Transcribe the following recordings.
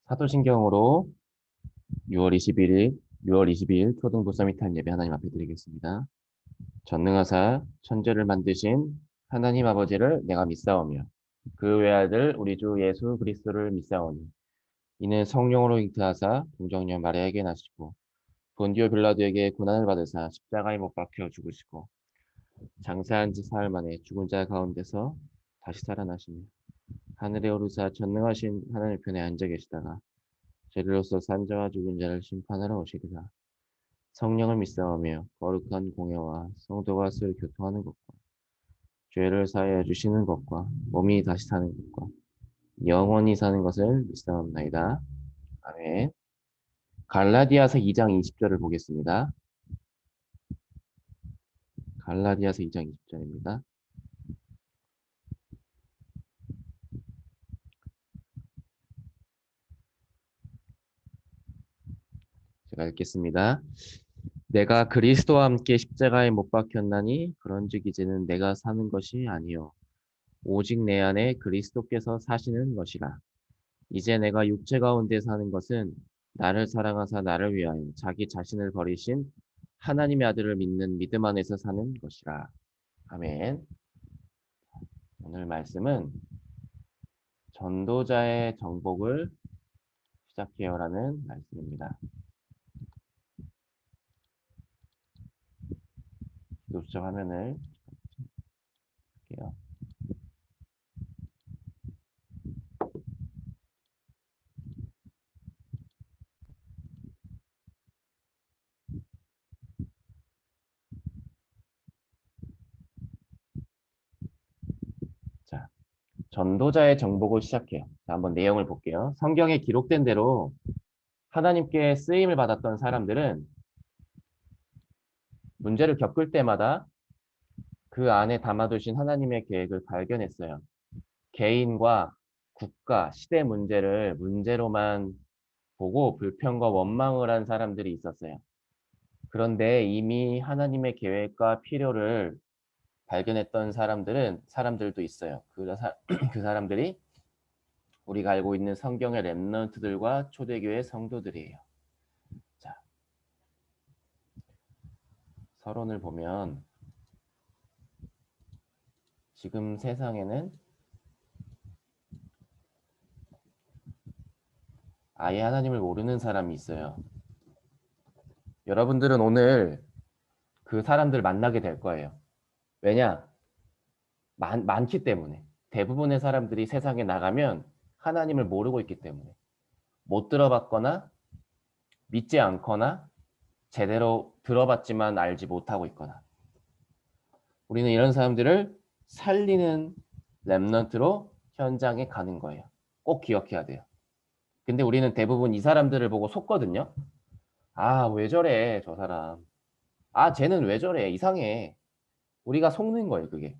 사도신경으로 6월 21일 초등부 서밋한 예배 하나님 앞에 드리겠습니다. 전능하사 천지를 만드신 하나님 아버지를 내가 믿사오며 그 외아들 우리 주 예수 그리스도를 믿사오니 이는 성령으로 잉태하사 동정녀 마리아에게 나시고 본디오 빌라도에게 고난을 받으사 십자가에 못 박혀 죽으시고 장사한 지 사흘 만에 죽은 자 가운데서 다시 살아나시며 하늘에 오르사 전능하신 하나님 편에 앉아 계시다가 죄로서 산자와 죽은 자를 심판하러 오시리라. 성령을 믿사오며 거룩한 공예와 성도가 스를 교통하는 것과 죄를 사하여 주시는 것과 몸이 다시 사는 것과 영원히 사는 것을 믿사옵나이다. 아멘. 갈라디아서 2장 20절을 보겠습니다. 갈라디아서 2장 20절입니다. 제가 읽겠습니다. 내가 그리스도와 함께 십자가에 못 박혔나니 그런즉 이제는 내가 사는 것이 아니요 오직 내 안에 그리스도께서 사시는 것이라. 이제 내가 육체 가운데 사는 것은 나를 사랑하사 나를 위하여 자기 자신을 버리신 하나님의 아들을 믿는 믿음 안에서 사는 것이라. 아멘. 오늘 말씀은 전도자의 정복을 시작해요라는 말씀입니다. 기도 수정 화면을 볼게요. 자, 전도자의 정복을 시작해요. 자, 한번 내용을 볼게요. 성경에 기록된 대로 하나님께 쓰임을 받았던 사람들은 문제를 겪을 때마다 그 안에 담아두신 하나님의 계획을 발견했어요. 개인과 국가, 시대 문제를 문제로만 보고 불평과 원망을 한 사람들이 있었어요. 그런데 이미 하나님의 계획과 필요를 발견했던 사람들도 있어요. 그 사람들이 우리가 알고 있는 성경의 렘넌트들과 초대교회 성도들이에요. 자, 서론을 보면 지금 세상에는 아예 하나님을 모르는 사람이 있어요. 여러분들은 오늘 그 사람들 만나게 될 거예요. 왜냐? 많기 때문에. 대부분의 사람들이 세상에 나가면 하나님을 모르고 있기 때문에. 못 들어봤거나 믿지 않거나 제대로 들어봤지만 알지 못하고 있거나. 우리는 이런 사람들을 살리는 렘넌트로 현장에 가는 거예요. 꼭 기억해야 돼요. 근데 우리는 대부분 이 사람들을 보고 속거든요. 아, 왜 저래, 저 사람. 아, 쟤는 왜 저래, 이상해. 우리가 속는 거예요, 그게.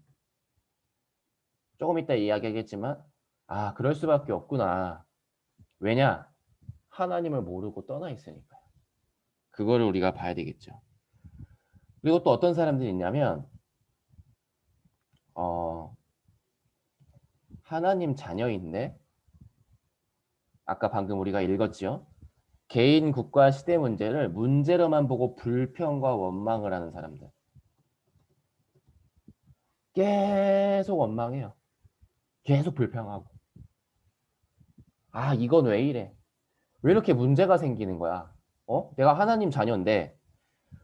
조금 이따 이야기하겠지만, 아, 그럴 수밖에 없구나. 왜냐? 하나님을 모르고 떠나 있으니까요. 그거를 우리가 봐야 되겠죠. 그리고 또 어떤 사람들이 있냐면, 하나님 자녀인데, 아까 방금 우리가 읽었죠? 개인, 국가, 시대 문제를 문제로만 보고 불평과 원망을 하는 사람들. 계속 원망해요. 계속 불평하고. 아, 이건 왜 이래? 왜 이렇게 문제가 생기는 거야? 내가 하나님 자녀인데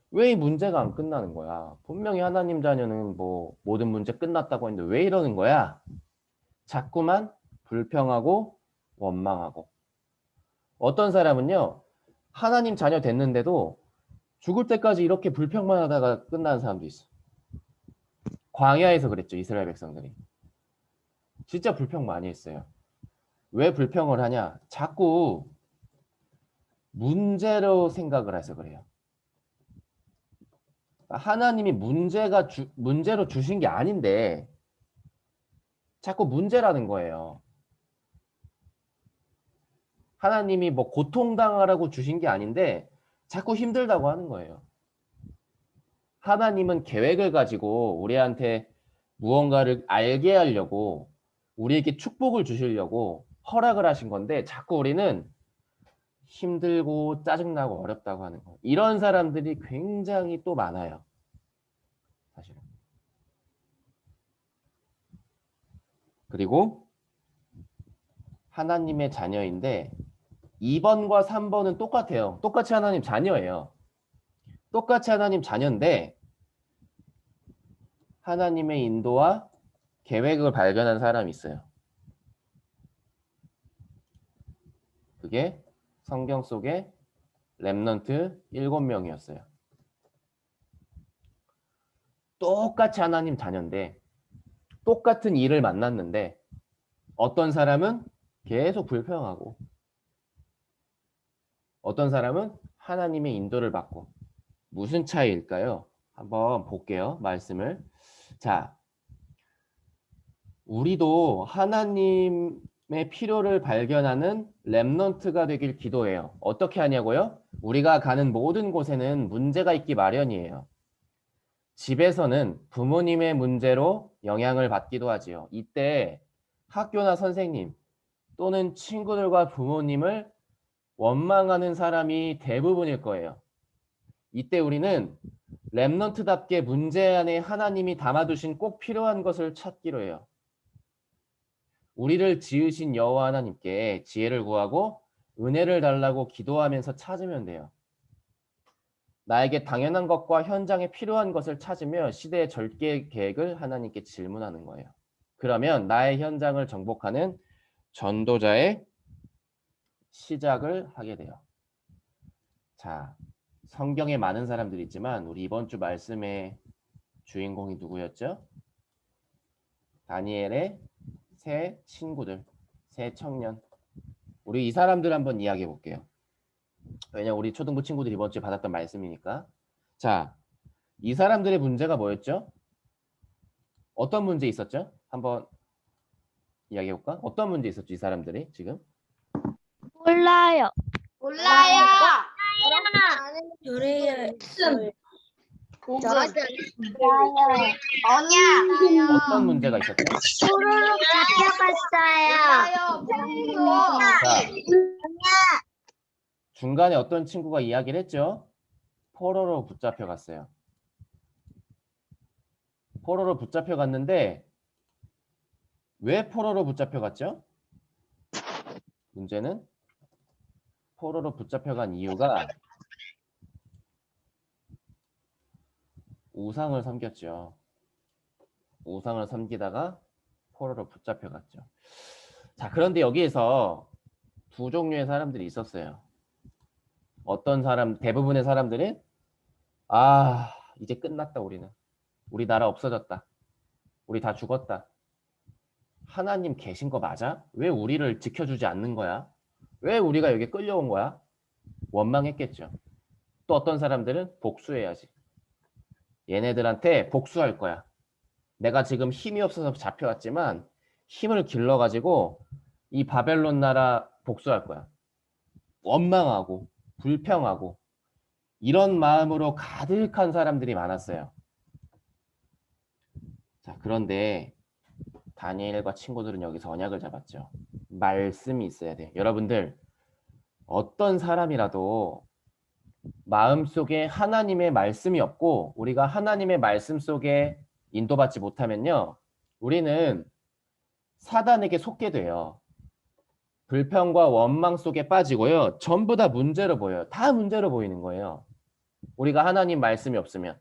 왜 이 문제가 안 끝나는 거야? 분명히 하나님 자녀는 뭐 모든 문제 끝났다고 했는데 왜 이러는 거야? 자꾸만 불평하고 원망하고. 어떤 사람은요, 하나님 자녀 됐는데도 죽을 때까지 이렇게 불평만 하다가 끝나는 사람도 있어. 광야에서 그랬죠, 이스라엘 백성들이. 진짜 불평 많이 했어요. 왜 불평을 하냐? 자꾸 문제로 생각을 해서 그래요. 하나님이 문제로 주신 게 아닌데 자꾸 문제라는 거예요. 하나님이 뭐 고통당하라고 주신 게 아닌데 자꾸 힘들다고 하는 거예요. 하나님은 계획을 가지고 우리한테 무언가를 알게 하려고 우리에게 축복을 주시려고 허락을 하신 건데 자꾸 우리는 힘들고 짜증나고 어렵다고 하는 거. 이런 사람들이 굉장히 또 많아요. 사실은. 그리고 하나님의 자녀인데 2번과 3번은 똑같아요. 똑같이 하나님 자녀예요. 똑같이 하나님 자녀인데 하나님의 인도와 계획을 발견한 사람이 있어요. 그게 성경 속에 렘넌트 7명이었어요. 똑같이 하나님 자녀인데 똑같은 일을 만났는데 어떤 사람은 계속 불평하고 어떤 사람은 하나님의 인도를 받고 무슨 차이일까요? 한번 볼게요. 말씀을. 자, 우리도 하나님의 필요를 발견하는 렘넌트가 되길 기도해요. 어떻게 하냐고요? 우리가 가는 모든 곳에는 문제가 있기 마련이에요. 집에서는 부모님의 문제로 영향을 받기도 하지요. 이때 학교나 선생님 또는 친구들과 부모님을 원망하는 사람이 대부분일 거예요. 이때 우리는 렘넌트답게 문제 안에 하나님이 담아두신 꼭 필요한 것을 찾기로 해요. 우리를 지으신 여호와 하나님께 지혜를 구하고 은혜를 달라고 기도하면서 찾으면 돼요. 나에게 당연한 것과 현장에 필요한 것을 찾으며 시대의 절개 계획을 하나님께 질문하는 거예요. 그러면 나의 현장을 정복하는 전도자의 시작을 하게 돼요. 자, 성경에 많은 사람들이 있지만 우리 이번 주 말씀의 주인공이 누구였죠? 다니엘의 새 친구들, 새 청년. 우리 이 사람들 한번 이야기해 볼게요. 왜냐면 우리 초등부 친구들이 이번 주에 받았던 말씀이니까. 자, 이 사람들의 문제가 뭐였죠? 어떤 문제 있었죠? 한번 이야기해 볼까? 어떤 문제 있었죠? 이 사람들이 지금? 몰라요. 몰라요. 요리를 뭐냐? 어떤 문제가 있었죠? 포로로 잡혀갔어요. 몰라요. 자, 중간에 어떤 친구가 이야기를 했죠? 포로로 붙잡혀 갔어요. 포로로 붙잡혀 갔는데 왜 포로로 붙잡혀 갔죠? 문제는 포로로 붙잡혀 간 이유가 우상을 섬겼죠. 우상을 섬기다가 포로로 붙잡혀 갔죠. 자, 그런데 여기에서 두 종류의 사람들이 있었어요. 어떤 사람, 대부분의 사람들은 이제 끝났다 우리는. 우리 나라 없어졌다. 우리 다 죽었다. 하나님 계신 거 맞아? 왜 우리를 지켜주지 않는 거야? 왜 우리가 여기 끌려온 거야? 원망했겠죠. 또 어떤 사람들은 복수해야지. 얘네들한테 복수할 거야. 내가 지금 힘이 없어서 잡혀왔지만 힘을 길러가지고 이 바벨론 나라 복수할 거야. 원망하고 불평하고 이런 마음으로 가득한 사람들이 많았어요. 자, 그런데 다니엘과 친구들은 여기서 언약을 잡았죠. 말씀이 있어야 돼. 여러분들, 어떤 사람이라도 마음속에 하나님의 말씀이 없고 우리가 하나님의 말씀 속에 인도받지 못하면요. 우리는 사단에게 속게 돼요. 불평과 원망 속에 빠지고요. 전부 다 문제로 보여요. 다 문제로 보이는 거예요. 우리가 하나님 말씀이 없으면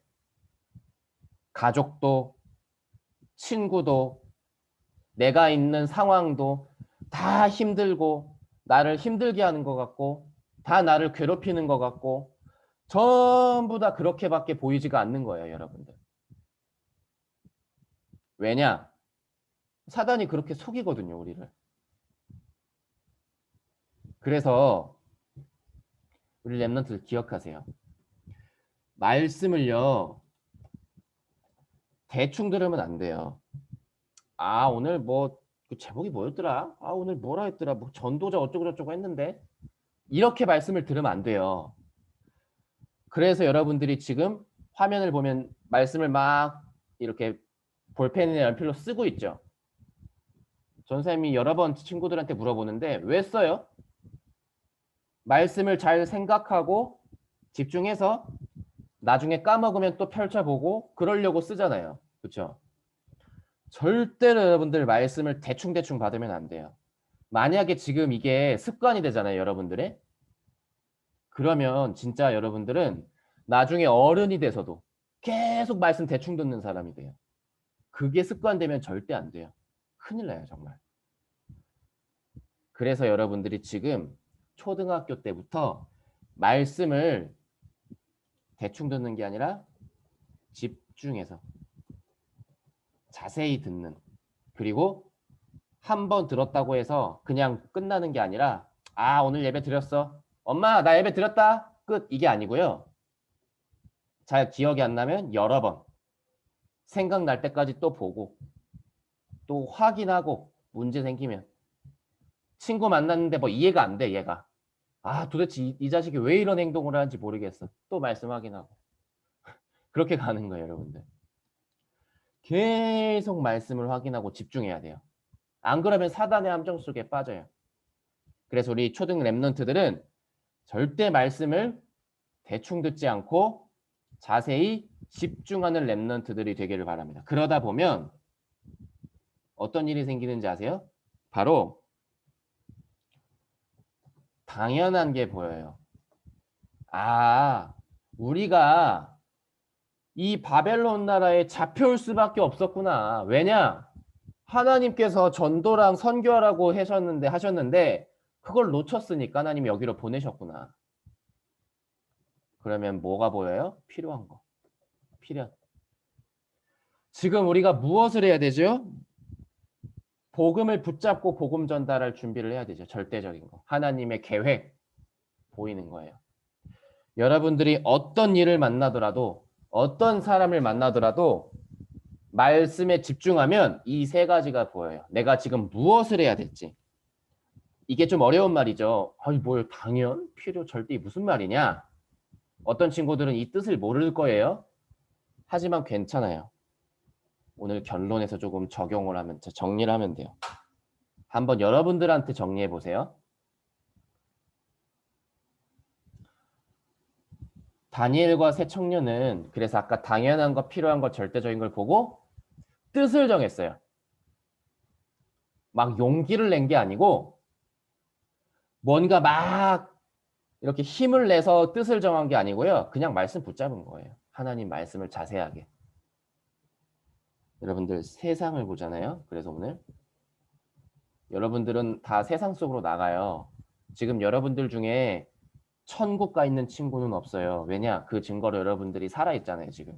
가족도 친구도 내가 있는 상황도 다 힘들고 나를 힘들게 하는 것 같고 다 나를 괴롭히는 것 같고 전부 다 그렇게밖에 보이지가 않는 거예요, 여러분들. 왜냐? 사단이 그렇게 속이거든요, 우리를. 그래서 우리 렘넌트들 기억하세요. 말씀을요, 대충 들으면 안 돼요. 오늘 뭐 제목이 뭐였더라? 오늘 뭐라 했더라? 뭐 전도자 어쩌고저쩌고 했는데 이렇게 말씀을 들으면 안 돼요. 그래서 여러분들이 지금 화면을 보면 말씀을 막 이렇게 볼펜이나 연필로 쓰고 있죠. 전사님이 여러 번 친구들한테 물어보는데 왜 써요? 말씀을 잘 생각하고 집중해서 나중에 까먹으면 또 펼쳐보고 그러려고 쓰잖아요. 그렇죠? 절대로 여러분들 말씀을 대충대충 받으면 안 돼요. 만약에 지금 이게 습관이 되잖아요, 여러분들의. 그러면 진짜 여러분들은 나중에 어른이 돼서도 계속 말씀 대충 듣는 사람이 돼요. 그게 습관되면 절대 안 돼요. 큰일 나요, 정말. 그래서 여러분들이 지금 초등학교 때부터 말씀을 대충 듣는 게 아니라 집중해서 자세히 듣는, 그리고 한 번 들었다고 해서 그냥 끝나는 게 아니라 아, 오늘 예배 드렸어. 엄마, 나 예배 드렸다. 끝. 이게 아니고요. 잘 기억이 안 나면 여러 번 생각날 때까지 또 보고 또 확인하고 문제 생기면 친구 만났는데 뭐 이해가 안 돼, 얘가. 아, 도대체 이 자식이 왜 이런 행동을 하는지 모르겠어. 또 말씀 확인하고. 그렇게 가는 거예요, 여러분들. 계속 말씀을 확인하고 집중해야 돼요. 안 그러면 사단의 함정 속에 빠져요. 그래서 우리 초등 랩런트들은 절대 말씀을 대충 듣지 않고 자세히 집중하는 랩런트들이 되기를 바랍니다. 그러다 보면 어떤 일이 생기는지 아세요? 바로 당연한 게 보여요. 아, 우리가 이 바벨론 나라에 잡혀올 수밖에 없었구나. 왜냐? 하나님께서 전도랑 선교하라고 하셨는데 그걸 놓쳤으니까 하나님이 여기로 보내셨구나. 그러면 뭐가 보여요? 필요한 거. 필요한. 지금 우리가 무엇을 해야 되죠? 복음을 붙잡고 복음 전달할 준비를 해야 되죠. 절대적인 거. 하나님의 계획 보이는 거예요. 여러분들이 어떤 일을 만나더라도 어떤 사람을 만나더라도 말씀에 집중하면 이 세 가지가 보여요. 내가 지금 무엇을 해야 될지. 이게 좀 어려운 말이죠. 아니 뭘 당연? 필요 절대 무슨 말이냐? 어떤 친구들은 이 뜻을 모를 거예요. 하지만 괜찮아요. 오늘 결론에서 조금 적용을 하면 정리를 하면 돼요. 한번 여러분들한테 정리해 보세요. 다니엘과 새 청년은 그래서 아까 당연한 것, 필요한 것, 절대적인 걸 보고 뜻을 정했어요. 막 용기를 낸 게 아니고 뭔가 막 이렇게 힘을 내서 뜻을 정한 게 아니고요. 그냥 말씀 붙잡은 거예요. 하나님 말씀을 자세하게. 여러분들 세상을 보잖아요. 그래서 오늘 여러분들은 다 세상 속으로 나가요. 지금 여러분들 중에 천국 가 있는 친구는 없어요. 왜냐? 그 증거로 여러분들이 살아있잖아요. 지금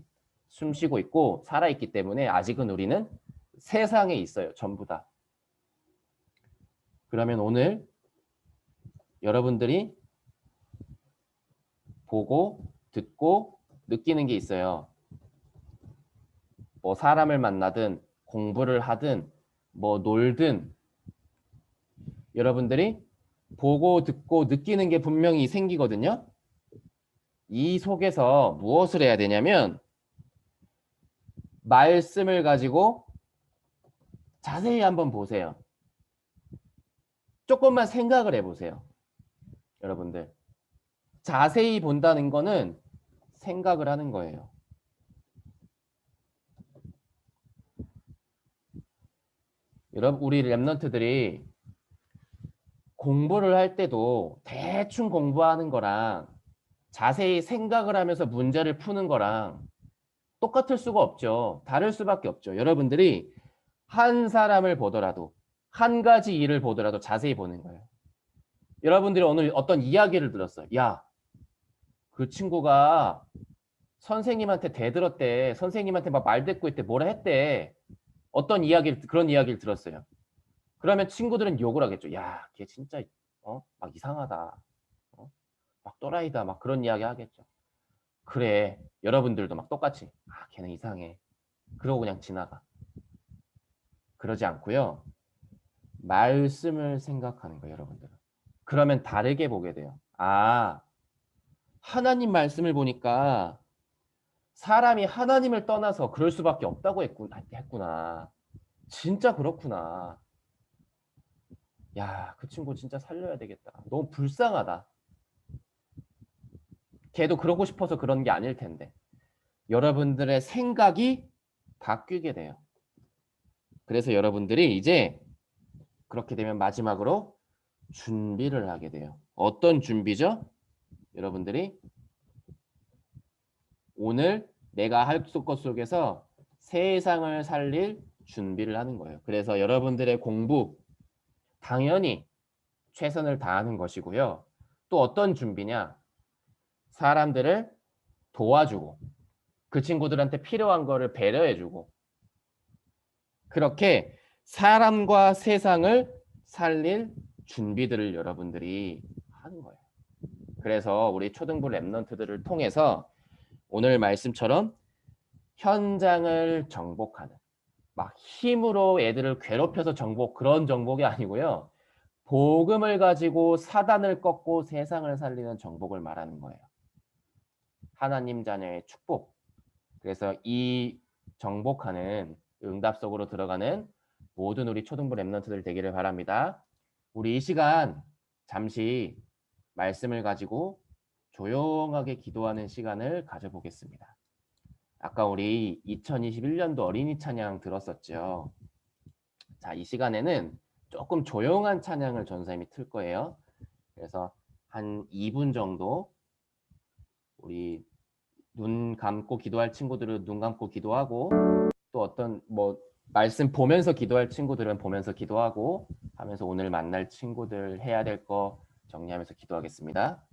숨 쉬고 있고 살아있기 때문에 아직은 우리는 세상에 있어요. 전부 다. 그러면 오늘 여러분들이 보고 듣고 느끼는 게 있어요. 뭐 사람을 만나든 공부를 하든 뭐 놀든 여러분들이 보고 듣고 느끼는 게 분명히 생기거든요. 이 속에서 무엇을 해야 되냐면 말씀을 가지고 자세히 한번 보세요. 조금만 생각을 해보세요. 여러분들 자세히 본다는 거는 생각을 하는 거예요. 여러분 우리 랩런트들이 공부를 할 때도 대충 공부하는 거랑 자세히 생각을 하면서 문제를 푸는 거랑 똑같을 수가 없죠. 다를 수밖에 없죠. 여러분들이 한 사람을 보더라도 한 가지 일을 보더라도 자세히 보는 거예요. 여러분들이 오늘 어떤 이야기를 들었어요. 야, 그 친구가 선생님한테 대들었대. 선생님한테 막 말대꾸 했대. 뭐라 했대. 그런 이야기를 들었어요. 그러면 친구들은 욕을 하겠죠. 야, 걔 진짜 막 이상하다. 막 또라이다. 막 그런 이야기 하겠죠. 그래. 여러분들도 막 똑같이 아, 걔는 이상해. 그러고 그냥 지나가. 그러지 않고요. 말씀을 생각하는 거예요, 여러분들은. 그러면 다르게 보게 돼요. 아, 하나님 말씀을 보니까 사람이 하나님을 떠나서 그럴 수밖에 없다고 했구나. 진짜 그렇구나. 야, 그 친구 진짜 살려야 되겠다. 너무 불쌍하다. 걔도 그러고 싶어서 그런 게 아닐 텐데 여러분들의 생각이 바뀌게 돼요. 그래서 여러분들이 이제 그렇게 되면 마지막으로 준비를 하게 돼요. 어떤 준비죠? 여러분들이 오늘 내가 할 것 속에서 세상을 살릴 준비를 하는 거예요. 그래서 여러분들의 공부 당연히 최선을 다하는 것이고요. 또 어떤 준비냐? 사람들을 도와주고 그 친구들한테 필요한 거를 배려해주고 그렇게 사람과 세상을 살릴 준비들을 여러분들이 하는 거예요. 그래서 우리 초등부 랩런트들을 통해서 오늘 말씀처럼 현장을 정복하는 막 힘으로 애들을 괴롭혀서 정복 그런 정복이 아니고요. 복음을 가지고 사단을 꺾고 세상을 살리는 정복을 말하는 거예요. 하나님 자녀의 축복. 그래서 이 정복하는 응답 속으로 들어가는 모든 우리 초등부 랩런트들 되기를 바랍니다. 우리 이 시간 잠시 말씀을 가지고 조용하게 기도하는 시간을 가져보겠습니다. 아까 우리 2021년도 어린이 찬양 들었었죠. 자, 이 시간에는 조금 조용한 찬양을 전사님이 틀 거예요. 그래서 한 2분 정도 우리 눈 감고 기도할 친구들은 눈 감고 기도하고 또 어떤 뭐 말씀 보면서 기도할 친구들은 보면서 기도하고 하면서 오늘 만날 친구들 해야 될 거 정리하면서 기도하겠습니다.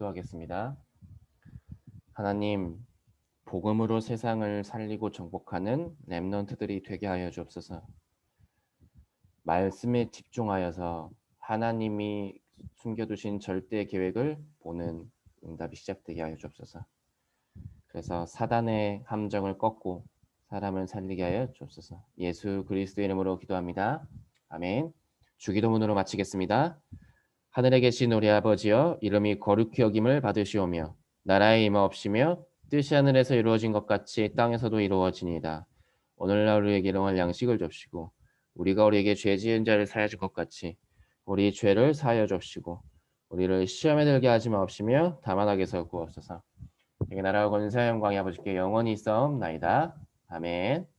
기도하겠습니다. 하나님, 복음으로 세상을 살리고 정복하는 렘넌트들이 되게 하여 주옵소서. 말씀에 집중하여서 하나님이 숨겨두신 절대 계획을 보는 응답이 시작되게 하여 주옵소서. 그래서 사단의 함정을 꺾고 사람을 살리게 하여 주옵소서. 예수 그리스도의 이름으로 기도합니다. 아멘. 주기도문으로 마치겠습니다. 하늘에 계신 우리 아버지여, 이름이 거룩히 여김을 받으시오며 나라의 임하옵시며 뜻이 하늘에서 이루어진 것 같이 땅에서도 이루어지니이다. 오늘날 우리에게 일용할 양식을 줍시고 우리가 우리에게 죄 지은 자를 사하여 준 것 같이 우리 죄를 사하여 줍시고 우리를 시험에 들게 하지 마옵시며 다만 악에서 구하옵소서. 내게 나라와 권세 영광이 아버지께 영원히 있사옵나이다. 아멘.